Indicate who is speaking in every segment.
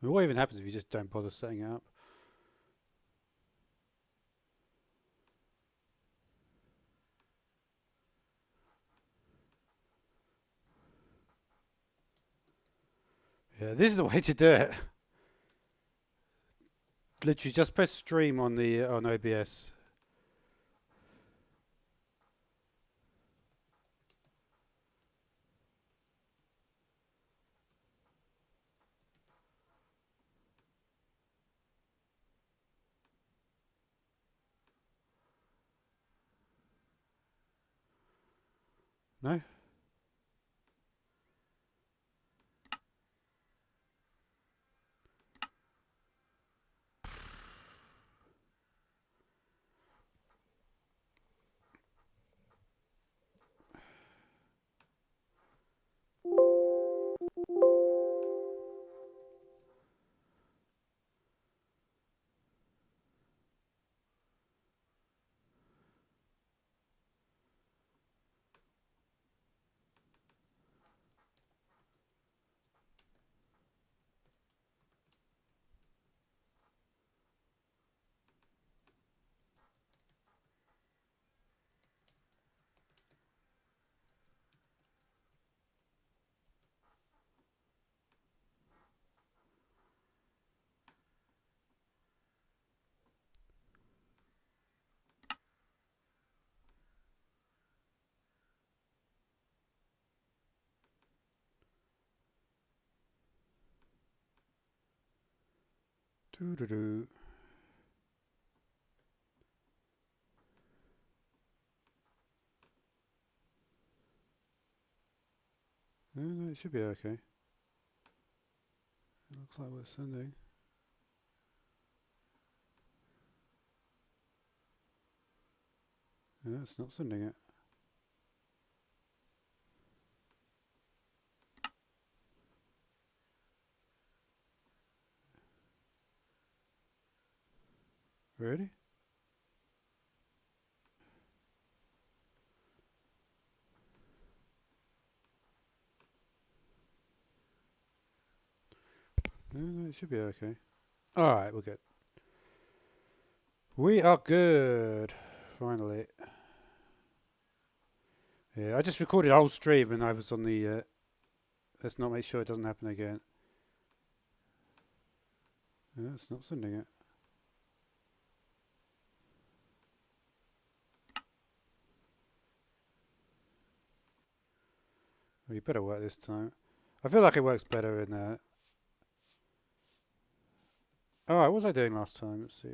Speaker 1: I mean, what even happens if you just don't bother setting it up? Yeah, this is the way to do it. Literally, just press stream on the on OBS. No? Doo doo doo. No, no, it should be okay. It looks like we're sending. No, it's not sending it. Really? No, no, it should be okay. Alright, we're good. We are good. Finally. Yeah, I just recorded a whole stream and I was on the. Let's not make sure it doesn't happen again. No, it's not sending it. Well, you better work this time. I feel like it works better in. Alright, what was I doing last time? Let's see.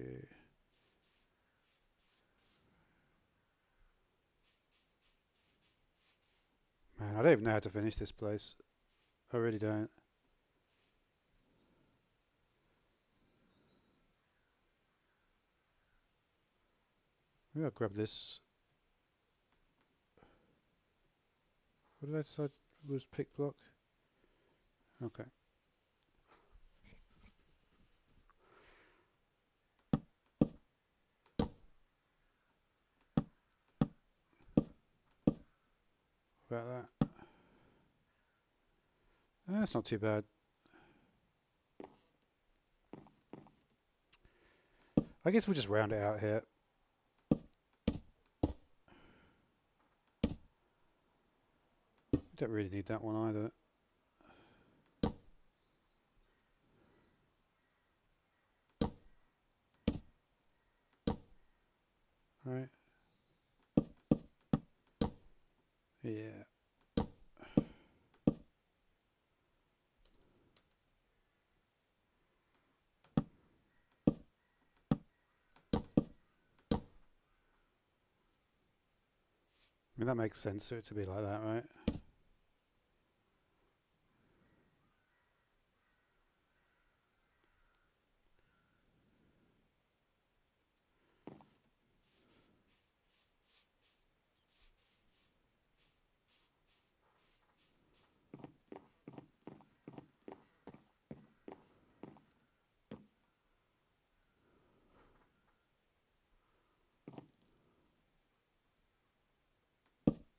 Speaker 1: Man, I don't even know how to finish this place. I really don't. Maybe I'll grab this. What did I decide was pick block? Okay. About that. That's not too bad. I guess we'll just round it out here. We don't really need that one either. Right. Yeah. I mean, that makes sense for it to be like that, right?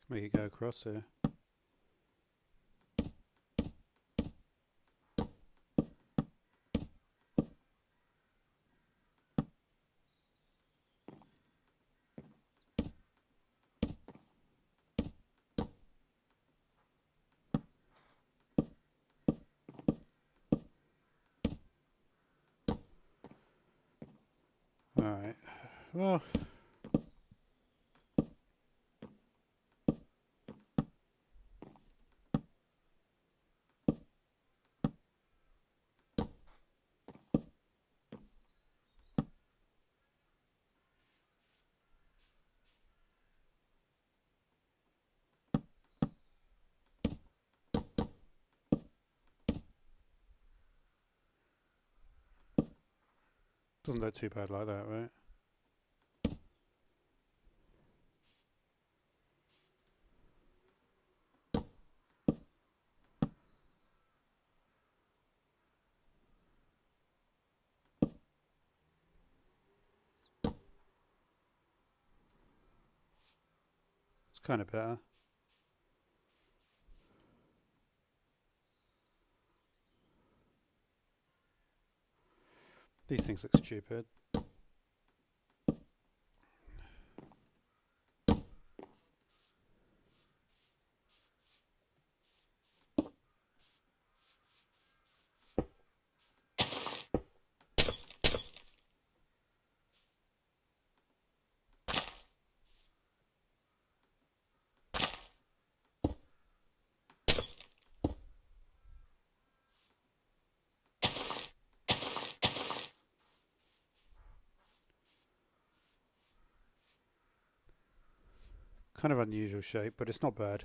Speaker 1: Make it go across here. Alright. Well, doesn't look too bad like that, right? It's kind of better. These things look stupid. Kind of unusual shape, but it's not bad.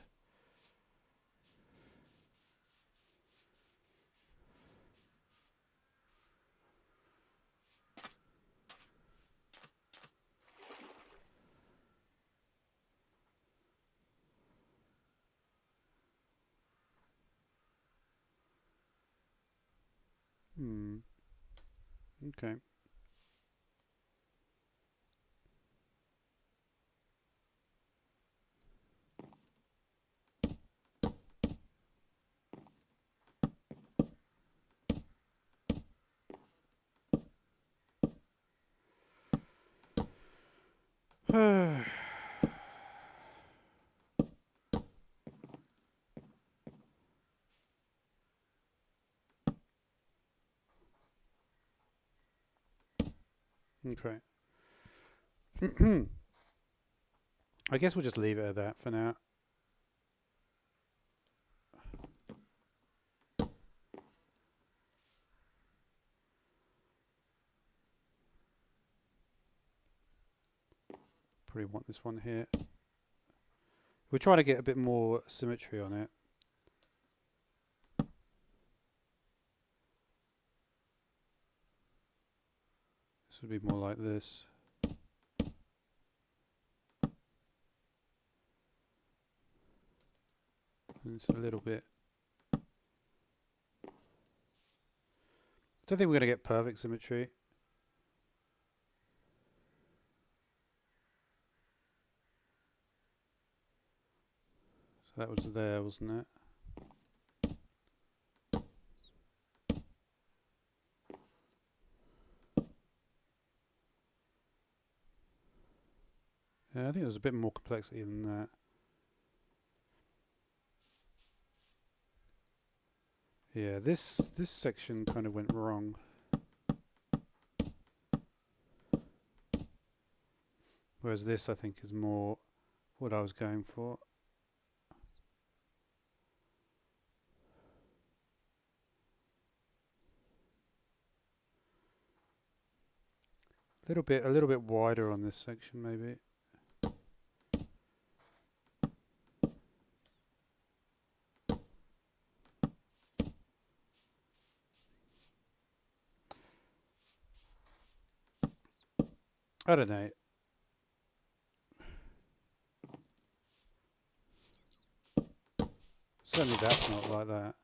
Speaker 1: Okay. Okay. I guess we'll just leave it at that for now. Probably want this one here. We're trying to get a bit more symmetry on it. This would be more like this. And it's a little bit. I don't think we're going to get perfect symmetry. So that was there, wasn't it? Yeah, I think there's a bit more complexity than that. Yeah, this section kind of went wrong. Whereas this, I think, is more what I was going for. A little bit wider on this section, maybe. I don't know. Certainly that's not like that.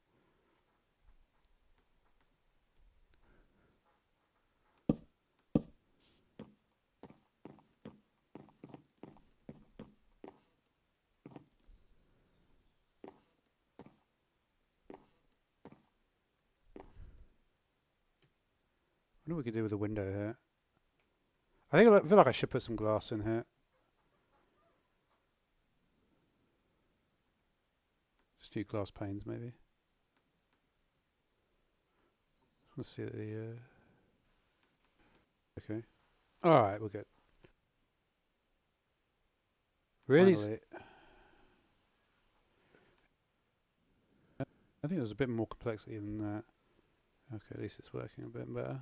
Speaker 1: I wonder what we could do with a window here. I feel like I should put some glass in here. Just do glass panes, maybe. Let's see the. Okay. Alright, we're good. Really?
Speaker 2: Finally.
Speaker 1: I think there was a bit more complexity than that. Okay, at least it's working a bit better.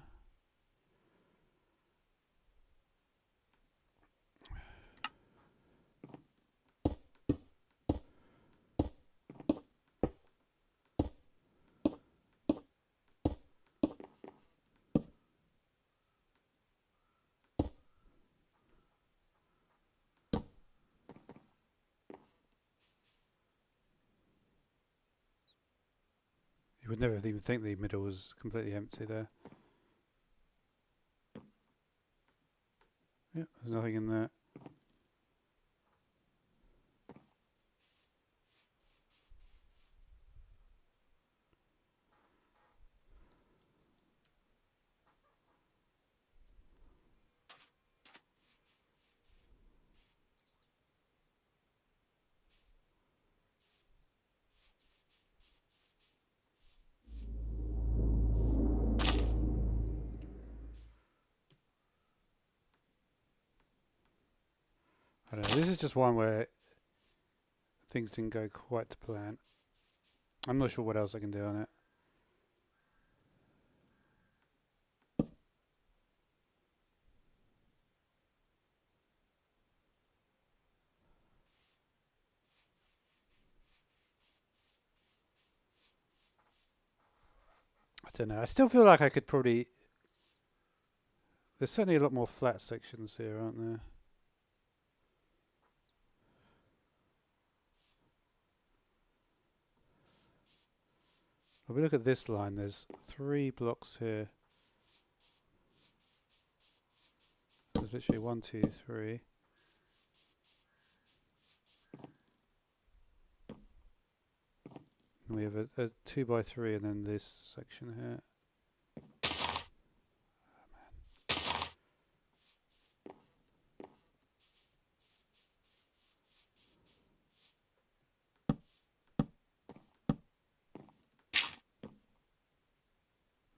Speaker 1: You would never even think the middle was completely empty there. Yeah, there's nothing in there. I don't know. This is just one where things didn't go quite to plan. I'm not sure what else I can do on it. I don't know. I still feel like I could probably... There's certainly a lot more flat sections here, aren't there? If we look at this line, there's 3 blocks here. There's literally 1, 2, 3. And we have a 2 by 3 and then this section here.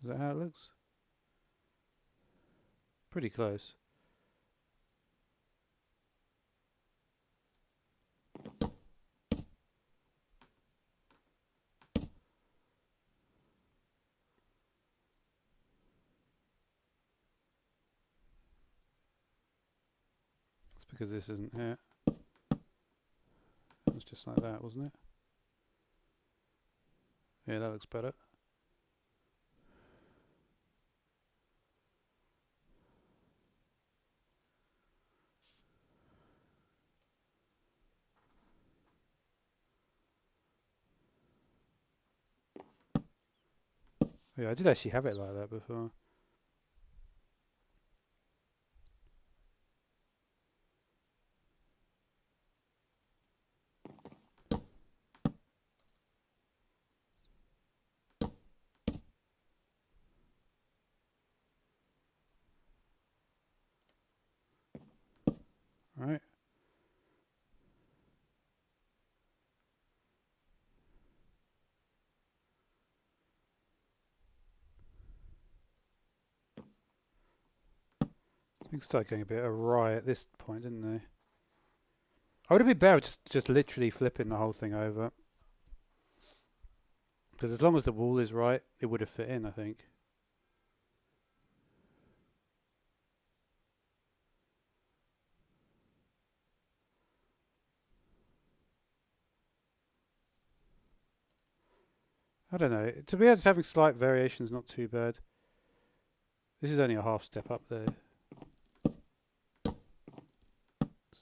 Speaker 1: Is that how it looks? Pretty close. It's because this isn't here. It was just like that, wasn't it? Yeah, that looks better. Yeah, I did actually have it like that before. Right. Things started getting a bit awry at this point, didn't they? I would have been better just literally flipping the whole thing over. Because as long as the wall is right, it would have fit in, I think. I don't know. To be honest, having slight variations not too bad. This is only a half step up there.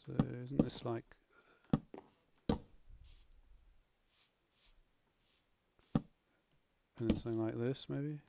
Speaker 1: So isn't this like... And then something like this, maybe?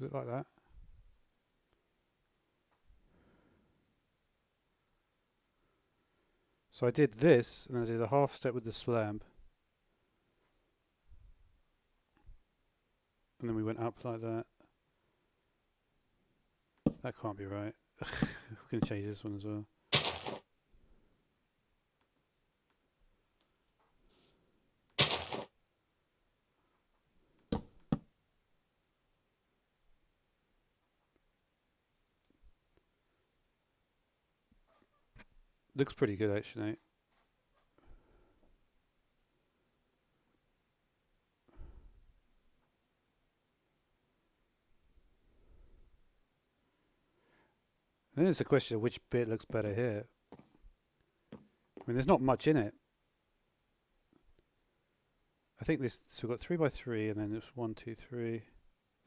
Speaker 1: Is it like that? So I did this, and then I did a half step with the slam. And then we went up like that. That can't be right. We're going to change this one as well. Looks pretty good actually. Then it's a question of which bit looks better here. I mean, there's not much in it. I think this, so we've got 3 by 3, and then it's 1, 2, 3,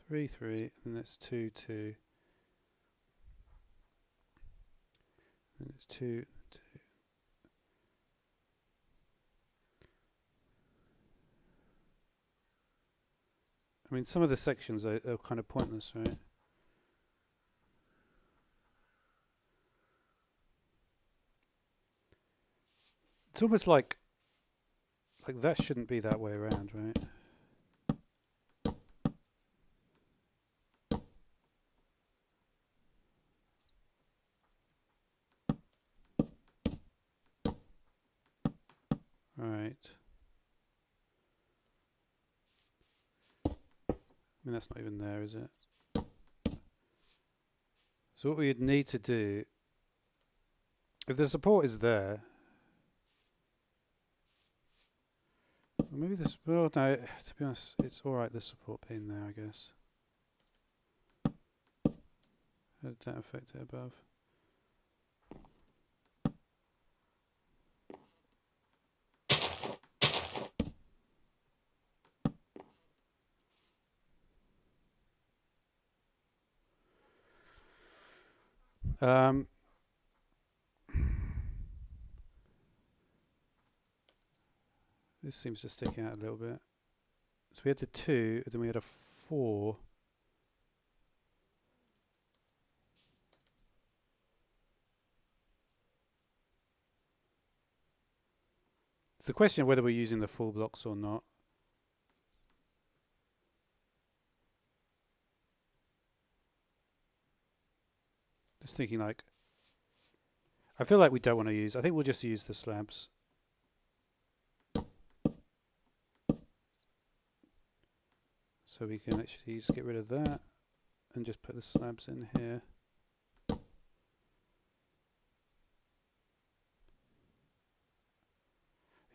Speaker 1: 3, 3, and it's 2, 2. And it's 2, 2. I mean, some of the sections are kind of pointless, right? It's almost like that shouldn't be that way around, right? Right. I mean, that's not even there, is it? So what we'd need to do, if the support is there, maybe this, well, no, to be honest, it's alright, the support being there, I guess. How did that affect it above? This seems to stick out a little bit. So we had the 2, then we had a 4. It's a question of whether we're using the full blocks or not. Just thinking like, I feel like we don't want to use, I think we'll just use the slabs. So we can actually just get rid of that and just put the slabs in here.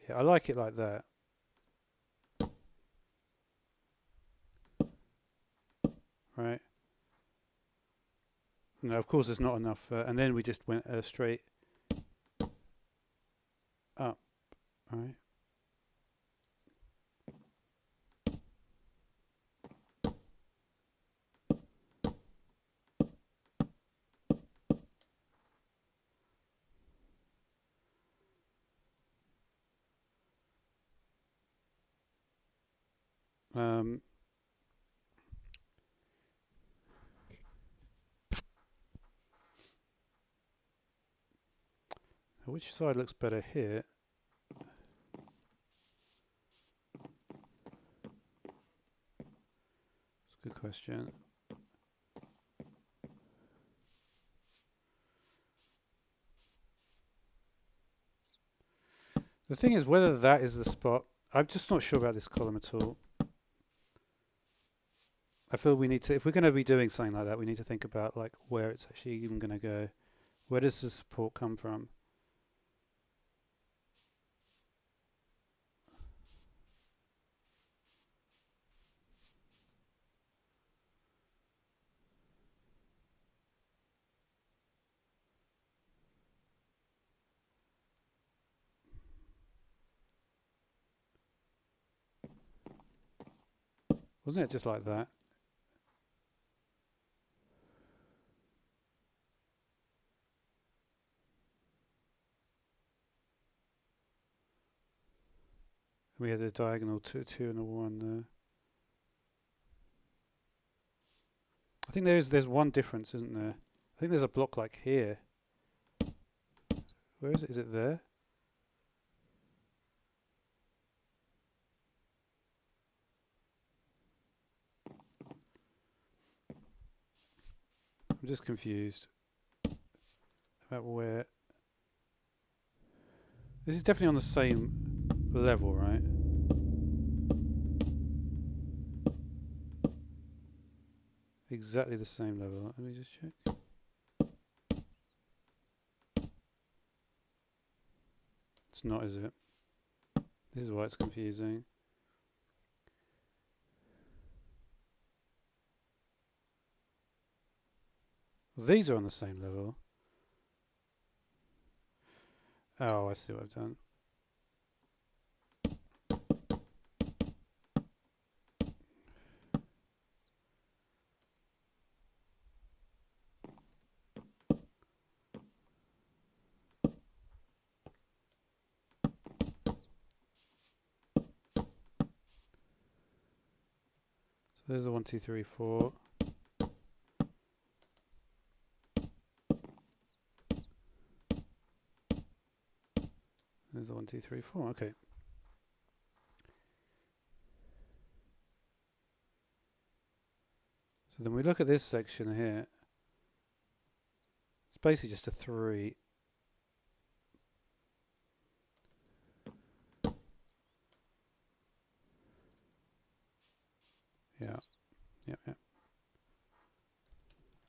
Speaker 1: Yeah, I like it like that. Right. No, of course there's not enough, and then we just went straight up, right? Which side looks better here? It's a good question. The thing is, whether that is the spot, I'm just not sure about this column at all. I feel we need to, if we're going to be doing something like that, we need to think about like where it's actually even going to go. Where does the support come from? Wasn't it just like that? We had a diagonal 2 and a 1 there. I think there's one difference, isn't there? I think there's a block like here. Where is it? Is it there? I'm just confused about where. This is definitely on the same level, right? Exactly the same level. Let me just check. It's not, is it? This is why it's confusing. Well, these are on the same level. Oh, I see what I've done. So there's the 1, 2, 3, 4. There's the 1, 2, 3, 4. Okay. So then we look at this section here. It's basically just a 3. Yeah. Yeah. I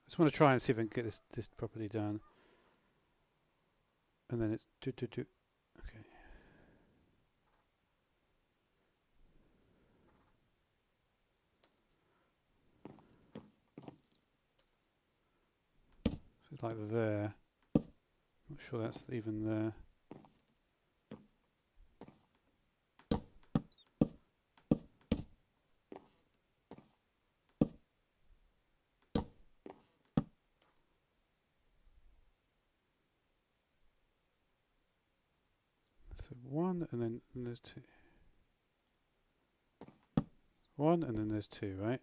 Speaker 1: just want to try and see if I can get this properly done. And then it's 2, 2, 2. Okay. So it's like there. Not sure that's even there. So 1 and then there's 2. 1 and then there's 2, right?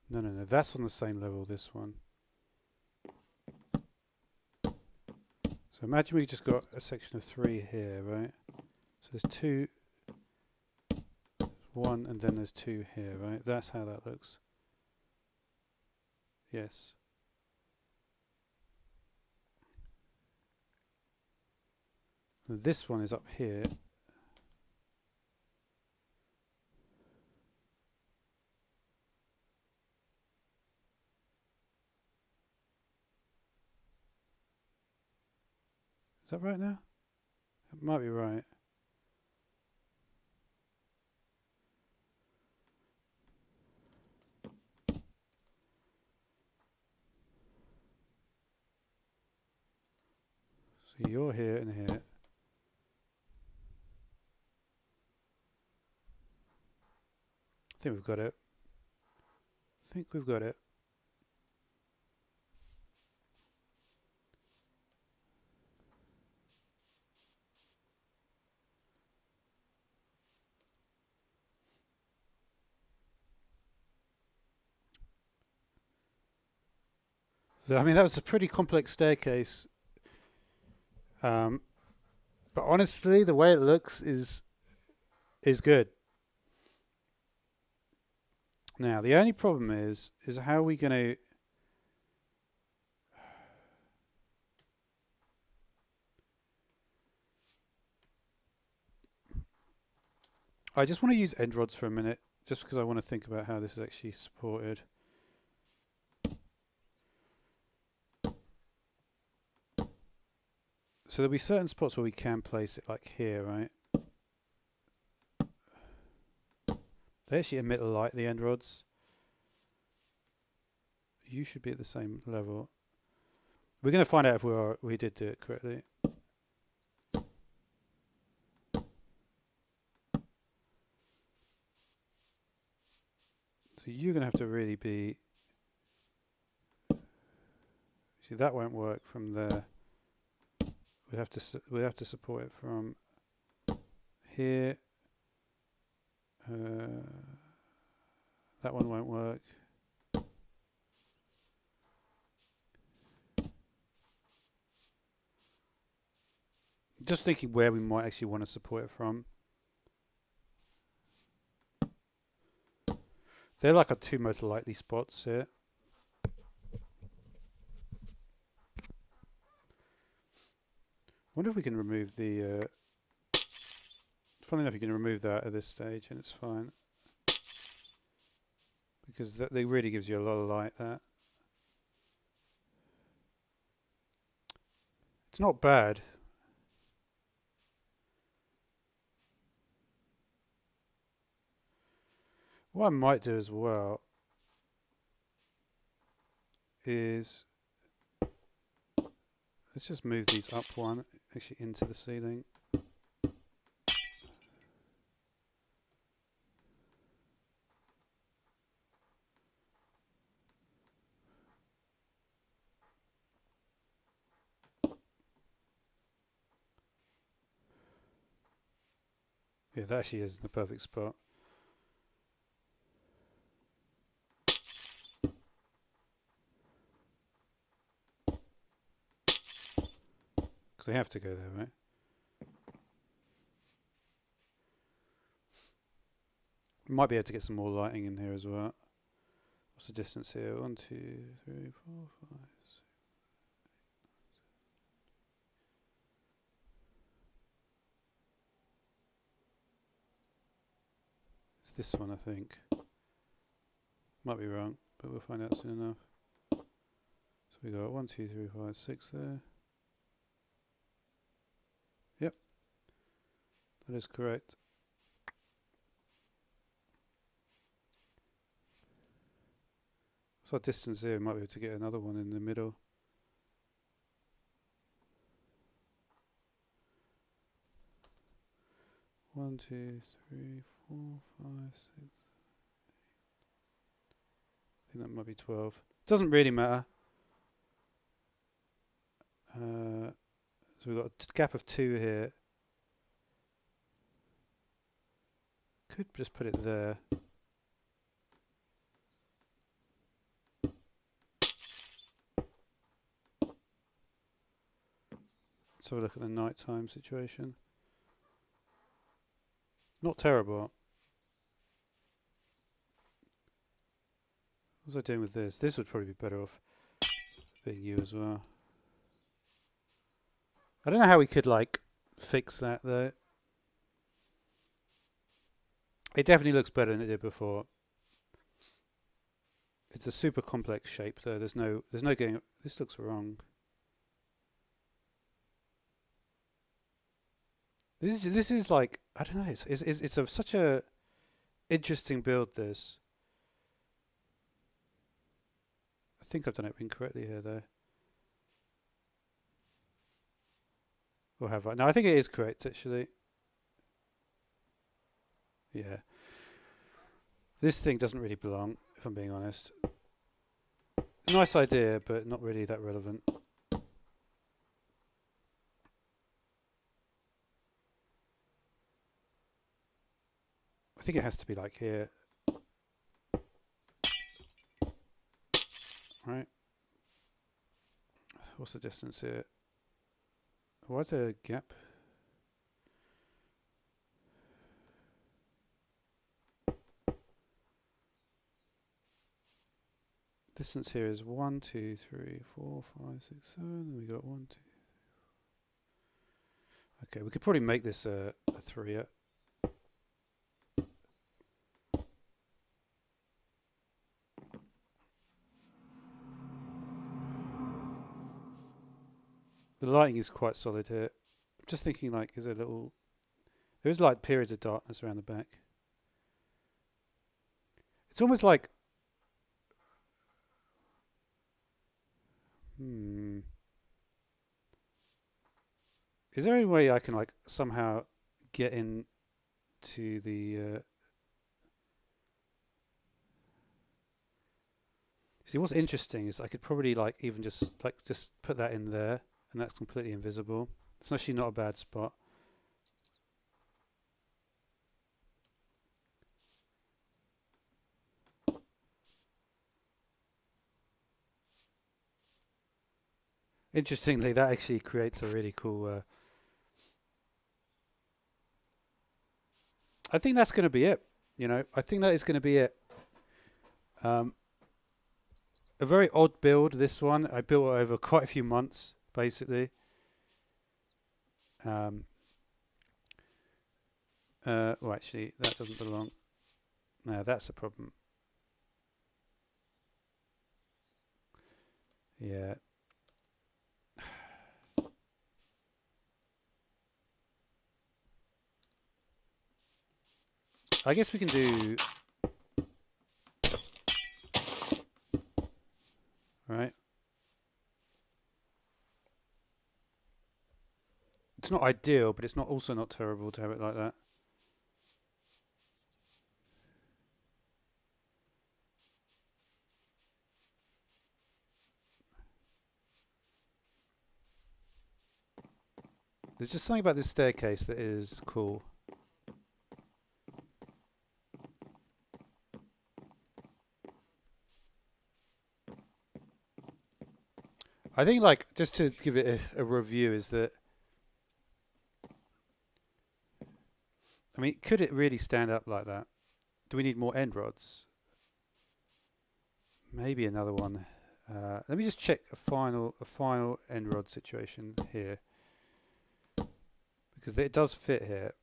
Speaker 1: No, that's on the same level, this one. So imagine we just got a section of 3 here, right? So there's 2, 1, and then there's 2 here, right? That's how that looks. Yes. And this one is up here. Is that right now? It might be right. So you're here and here. I think we've got it. I think we've got it. So, I mean, that was a pretty complex staircase. But honestly, the way it looks is good. Now, the only problem is how are we going to... I just want to use end rods for a minute, just because I want to think about how this is actually supported. So there'll be certain spots where we can place it, like here, right? They actually emit light, the end rods. You should be at the same level. We're going to find out if we did do it correctly. So you're going to have to really be... See, that won't work from there. We have to support it from here. That one won't work. Just thinking where we might actually want to support it from. They're like our two most likely spots here. I wonder if we can remove the... Funnily enough, you can remove that at this stage and it's fine. Because that really gives you a lot of light, that. It's not bad. What I might do as well is... Let's just move these up one, actually into the ceiling. Yeah, that actually is the perfect spot. Because they have to go there, right? Might be able to get some more lighting in here as well. What's the distance here? 1, 2, 3, 4, 5, 6. It's this one, I think. Might be wrong, but we'll find out soon enough. So we got 1, 2, 3, 5, 6 there. Yep, that is correct. So our distance here, might be able to get another one in the middle. One, 2, 3, 4, 5, 6. I think that might be 12. Doesn't really matter. So we've got a gap of 2 here. Could just put it there. Let's have a look at the nighttime situation. Not terrible. What was I doing with this? This would probably be better off being you as well. I don't know how we could like fix that though. It definitely looks better than it did before. It's a super complex shape though. There's no getting. This looks wrong. This is like, I don't know. It's of such a interesting build. This. I think I've done it incorrectly here though. Or have I? No, I think it is correct actually. Yeah. This thing doesn't really belong, if I'm being honest. Nice idea, but not really that relevant. I think it has to be like here. Right. What's the distance here? Why is there a gap? Distance here is 1, 2, 3, 4, 5, 6, 7. And we got 1, 2. Okay, we could probably make this a 3. The lighting is quite solid here. I'm just thinking like, is there a little... There is like periods of darkness around the back. It's almost like... Is there any way I can like somehow get in to the... See, what's interesting is I could probably like even just put that in there, and that's completely invisible. It's actually not a bad spot. Interestingly, that actually creates a really cool... I think that's going to be it. You know, I think that is going to be it. Um, a very odd build, this one. I built it over quite a few months, basically. Well, actually, that doesn't belong. No, that's a problem. Yeah. I guess we can do... Right. It's not ideal, but it's not also not terrible to have it like that. There's just something about this staircase that is cool. I think, like, just to give it a review, is that, I mean, could it really stand up like that? Do we need more end rods? Maybe another one. Let me just check a final end rod situation here, because it does fit here.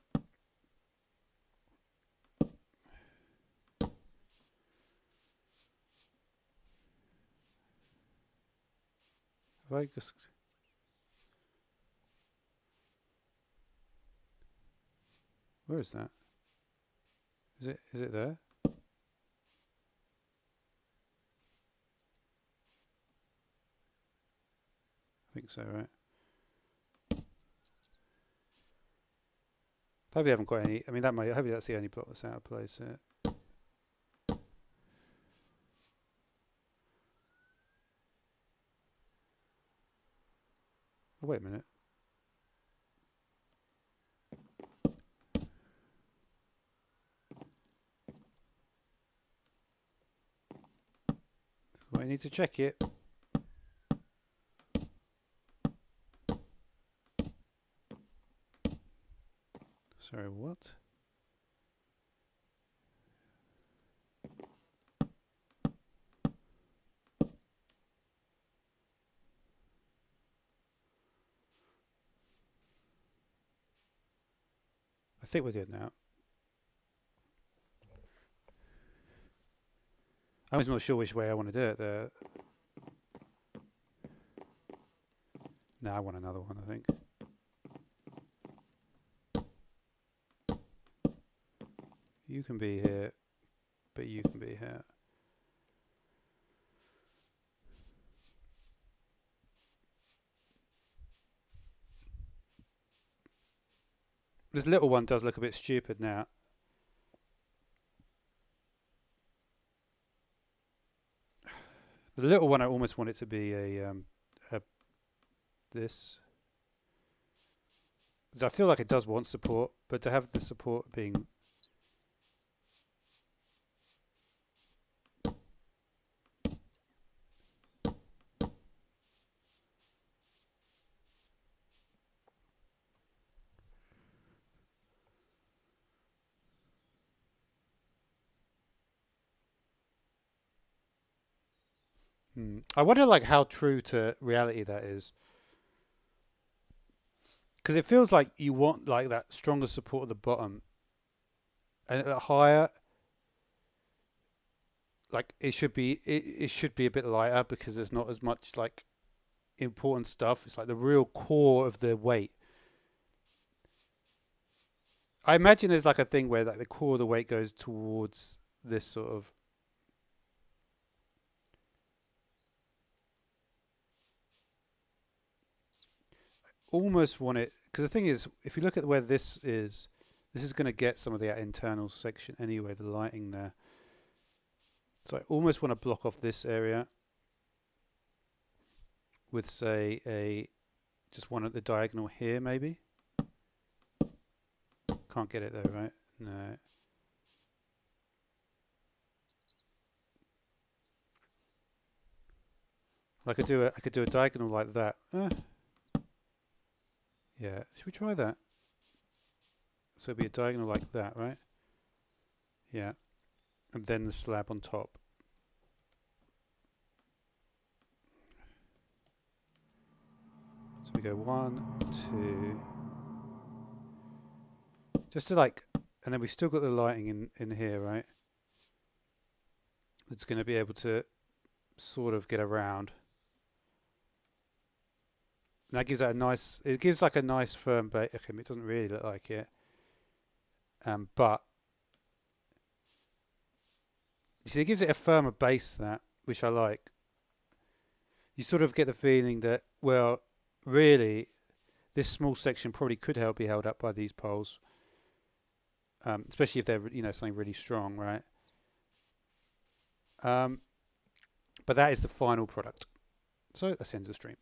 Speaker 1: If I just... Where is that? Is it there? I think so, right? Hopefully I haven't got any. I mean, hopefully that's the only block that's out of place here. Oh, wait a minute. So I need to check it. Sorry, what? I think we're good now. I'm just not sure which way I want to do it there. No, I want another one, I think. You can be here, but you can be here. This little one does look a bit stupid now. The little one, I almost want it to be a this. Because I feel like it does want support, but to have the support being... I wonder, like, how true to reality that is. Because it feels like you want, like, that stronger support at the bottom. And higher, like, it should be a bit lighter because there's not as much, like, important stuff. It's like the real core of the weight. I imagine there's like a thing where, like, the core of the weight goes towards this sort of... Almost want it, because the thing is, if you look at where this is going to get some of the internal section anyway, the lighting there. So I almost want to block off this area with, say, just one at the diagonal here, maybe. Can't get it though, right? No. I could do a diagonal like that. Yeah, should we try that? So it'd be a diagonal like that, right? Yeah. And then the slab on top. we go 1, 2, just to like, and then we still got the lighting in here, right? It's going to be able to sort of get around. And that gives that a nice, it gives like a nice firm base. Okay, it doesn't really look like it. But you see, it gives it a firmer base, that, which I like. You sort of get the feeling that, well, really, this small section probably could be held up by these poles, especially if they're, something really strong, right? But that is the final product. So that's the end of the stream.